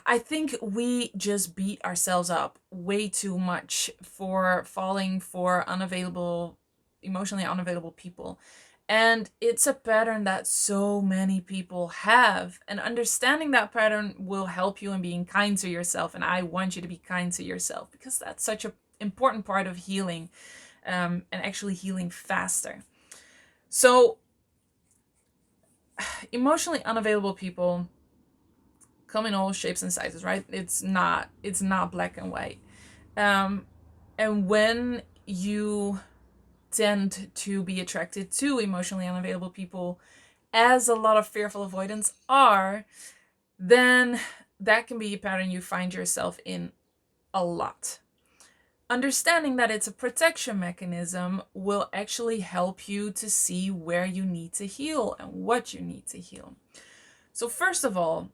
I think we just beat ourselves up way too much for falling for emotionally unavailable people. And it's a pattern that so many people have. And understanding that pattern will help you in being kind to yourself. And I want you to be kind to yourself because that's such an important part of healing, and actually healing faster. So, emotionally unavailable people come in all shapes and sizes, right? It's not black and white. Um, and when you tend to be attracted to emotionally unavailable people, as a lot of fearful avoidants are, then that can be a pattern you find yourself in a lot. Understanding that it's a protection mechanism will actually help you to see where you need to heal and what you need to heal. So, first of all,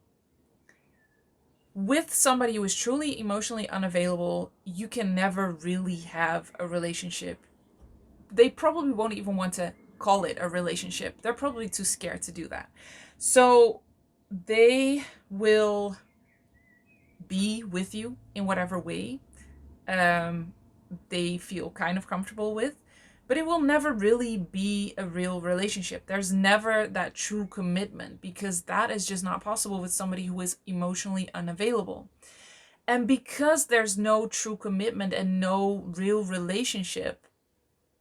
with somebody who is truly emotionally unavailable, you can never really have a relationship. They probably won't even want to call it a relationship. They're probably too scared to do that. So they will be with you in whatever way they feel kind of comfortable with, but it will never really be a real relationship. There's never that true commitment because that is just not possible with somebody who is emotionally unavailable. And because there's no true commitment and no real relationship,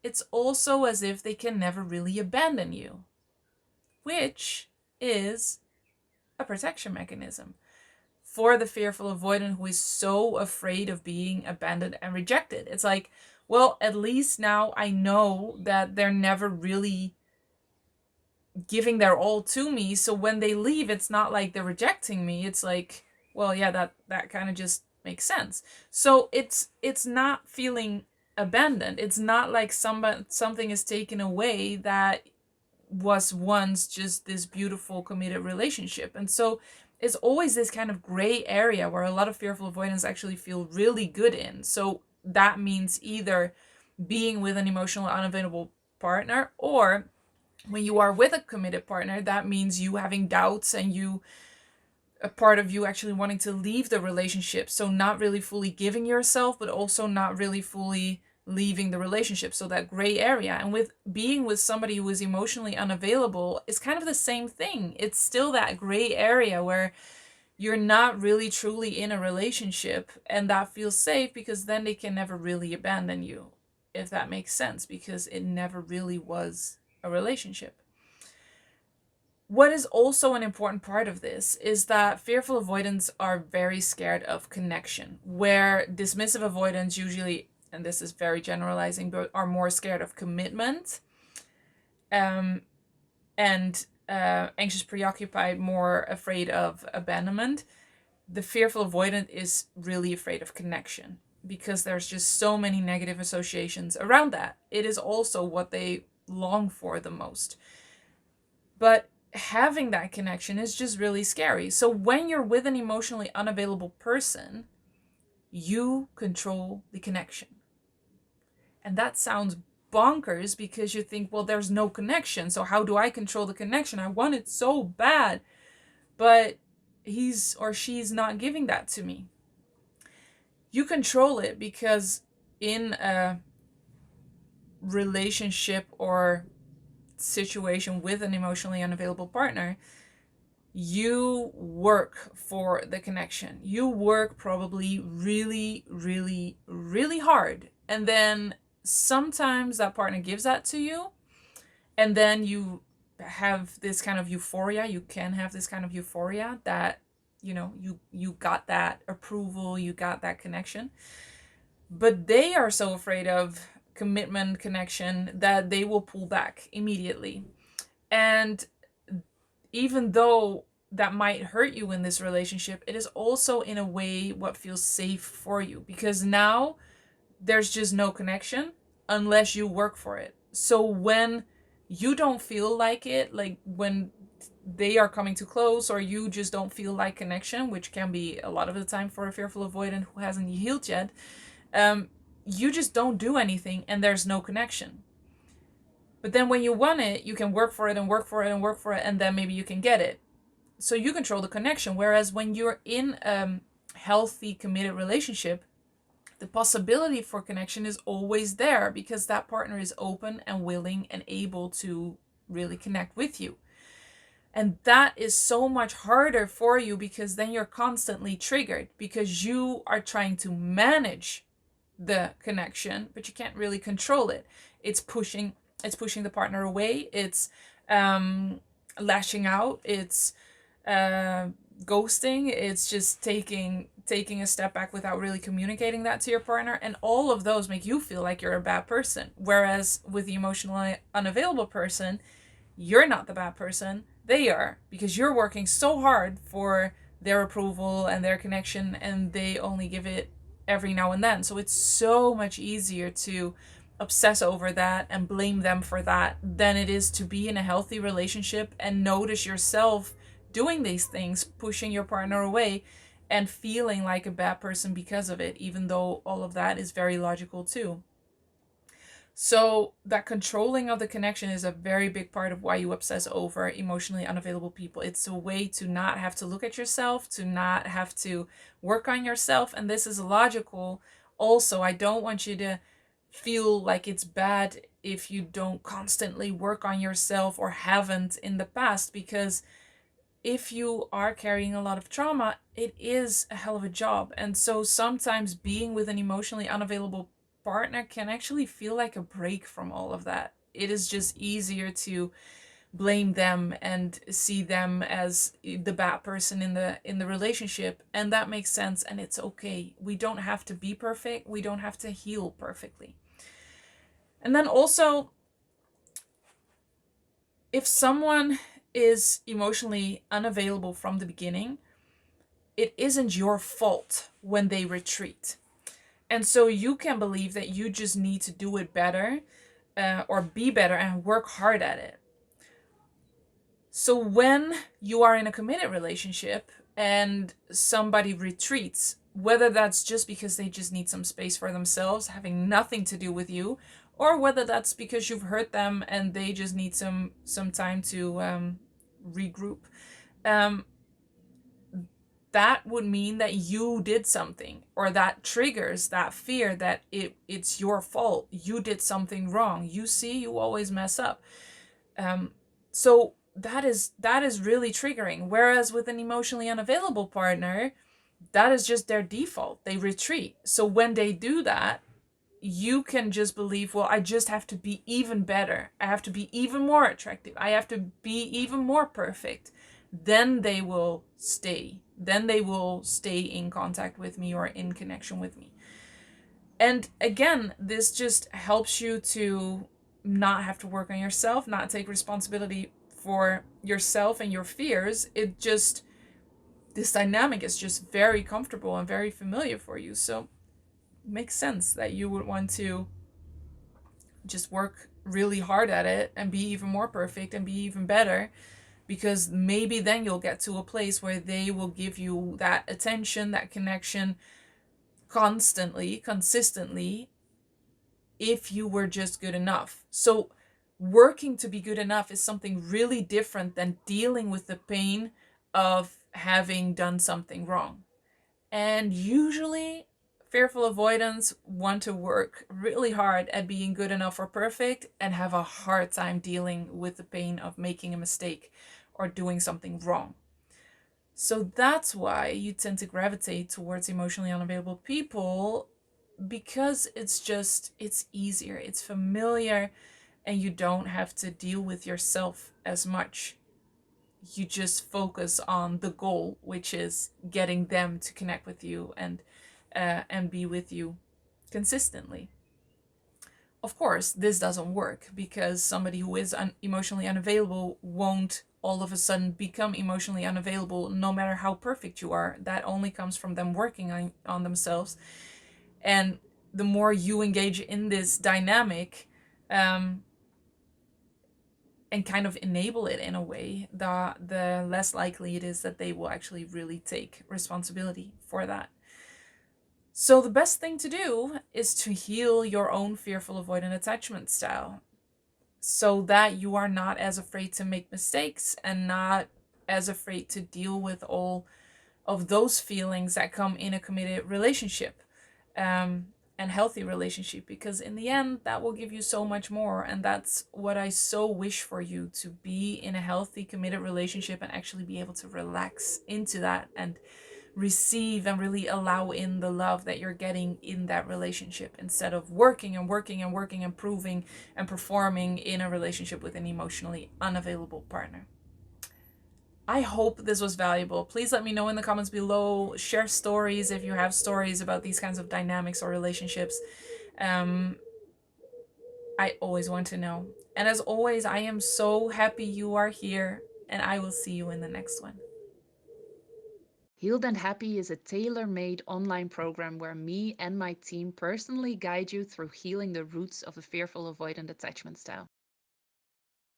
it's also as if they can never really abandon you, which is a protection mechanism for the fearful avoidant who is so afraid of being abandoned and rejected. It's like, well, at least now I know that they're never really giving their all to me. So when they leave, it's not like they're rejecting me. It's like, well, yeah, that kind of just makes sense. So it's not feeling abandoned. It's not like something is taken away that was once just this beautiful committed relationship. And so it's always this kind of gray area where a lot of fearful avoidance actually feel really good in. So that means either being with an emotional unavailable partner, or when you are with a committed partner, that means you having doubts and a part of you actually wanting to leave the relationship. So not really fully giving yourself, but also not really fully leaving the relationship. So that gray area. And with being with somebody who is emotionally unavailable, it's kind of the same thing. It's still that gray area where you're not really truly in a relationship, and that feels safe because then they can never really abandon you, if that makes sense, because it never really was a relationship. What is also an important part of this is that fearful avoidants are very scared of connection, where dismissive avoidants usually, and this is very generalizing, but are more scared of commitment, and anxious preoccupied, more afraid of abandonment. The fearful avoidant is really afraid of connection because there's just so many negative associations around that. It is also what they long for the most. But having that connection is just really scary. So when you're with an emotionally unavailable person, you control the connection. And that sounds bonkers because you think, well, there's no connection. So how do I control the connection? I want it so bad, but he's or she's not giving that to me. You control it because in a relationship or situation with an emotionally unavailable partner, you work for the connection. You work probably really, really, really hard. And then sometimes that partner gives that to you. And then you have this kind of euphoria. You can have this kind of euphoria that, you got that approval, you got that connection. But they are so afraid of commitment, connection, that they will pull back immediately. And even though that might hurt you in this relationship, it is also in a way what feels safe for you, because now there's just no connection unless you work for it. So when you don't feel like it, like when they are coming too close, or you just don't feel like connection, which can be a lot of the time for a fearful avoidant who hasn't healed yet, you just don't do anything and there's no connection. But then when you want it, you can work for it and work for it and work for it, and then maybe you can get it. So you control the connection. Whereas when you're in a healthy, committed relationship, the possibility for connection is always there because that partner is open and willing and able to really connect with you. And that is so much harder for you because then you're constantly triggered because you are trying to manage the connection, but you can't really control it. It's pushing the partner away. It's lashing out. It's uh, ghosting. It's just taking a step back without really communicating that to your partner, and all of those make you feel like you're a bad person. Whereas with the emotionally unavailable person, you're not the bad person, they are, because you're working so hard for their approval and their connection, and they only give it every now and then. So it's so much easier to obsess over that and blame them for that than it is to be in a healthy relationship and notice yourself doing these things, pushing your partner away and feeling like a bad person because of it, even though all of that is very logical too. So that controlling of the connection is a very big part of why you obsess over emotionally unavailable people. It's a way to not have to look at yourself, to not have to work on yourself. And this is logical. Also, I don't want you to feel like it's bad if you don't constantly work on yourself or haven't in the past, because if you are carrying a lot of trauma, it is a hell of a job. And so sometimes being with an emotionally unavailable partner can actually feel like a break from all of that. It is just easier to blame them and see them as the bad person in the relationship, and that makes sense, and it's okay. We don't have to be perfect. We don't have to heal perfectly. And then also, if someone is emotionally unavailable from the beginning, it isn't your fault when they retreat. And so you can believe that you just need to do it better, or be better and work hard at it. So when you are in a committed relationship and somebody retreats, whether that's just because they just need some space for themselves, having nothing to do with you, or whether that's because you've hurt them and they just need some time to regroup, um, that would mean that you did something, or that triggers that fear that it's your fault. You did something wrong. You see, you always mess up. So that is really triggering. Whereas with an emotionally unavailable partner, that is just their default. They retreat. So when they do that, you can just believe, well, I just have to be even better. I have to be even more attractive. I have to be even more perfect. Then they will stay. Then they will stay in contact with me or in connection with me. And again, this just helps you to not have to work on yourself, not take responsibility for yourself and your fears. This dynamic is just very comfortable and very familiar for you. So it makes sense that you would want to just work really hard at it and be even more perfect and be even better, because maybe then you'll get to a place where they will give you that attention, that connection constantly, consistently, if you were just good enough. So working to be good enough is something really different than dealing with the pain of having done something wrong. And usually fearful avoidants want to work really hard at being good enough or perfect and have a hard time dealing with the pain of making a mistake or doing something wrong. So that's why you tend to gravitate towards emotionally unavailable people, because it's easier, it's familiar, and you don't have to deal with yourself as much. You just focus on the goal, which is getting them to connect with you and be with you consistently. Of course, this doesn't work because somebody who is emotionally unavailable won't all of a sudden become emotionally unavailable no matter how perfect you are. That only comes from them working on themselves. And the more you engage in this dynamic, and kind of enable it in a way, the less likely it is that they will actually really take responsibility for that. So the best thing to do is to heal your own fearful avoidant attachment style, so that you are not as afraid to make mistakes and not as afraid to deal with all of those feelings that come in a committed relationship, um, and healthy relationship, because in the end that will give you so much more. And that's what I so wish for you, to be in a healthy committed relationship and actually be able to relax into that and receive and really allow in the love that you're getting in that relationship, instead of working and working and working and proving and performing in a relationship with an emotionally unavailable partner. I hope this was valuable. Please let me know in the comments below. Share stories if you have stories about these kinds of dynamics or relationships. Um, I always want to know. And as always, I am so happy you are here, and I will see you in the next one. Healed and Happy is a tailor made online program where me and my team personally guide you through healing the roots of a fearful avoidant attachment style.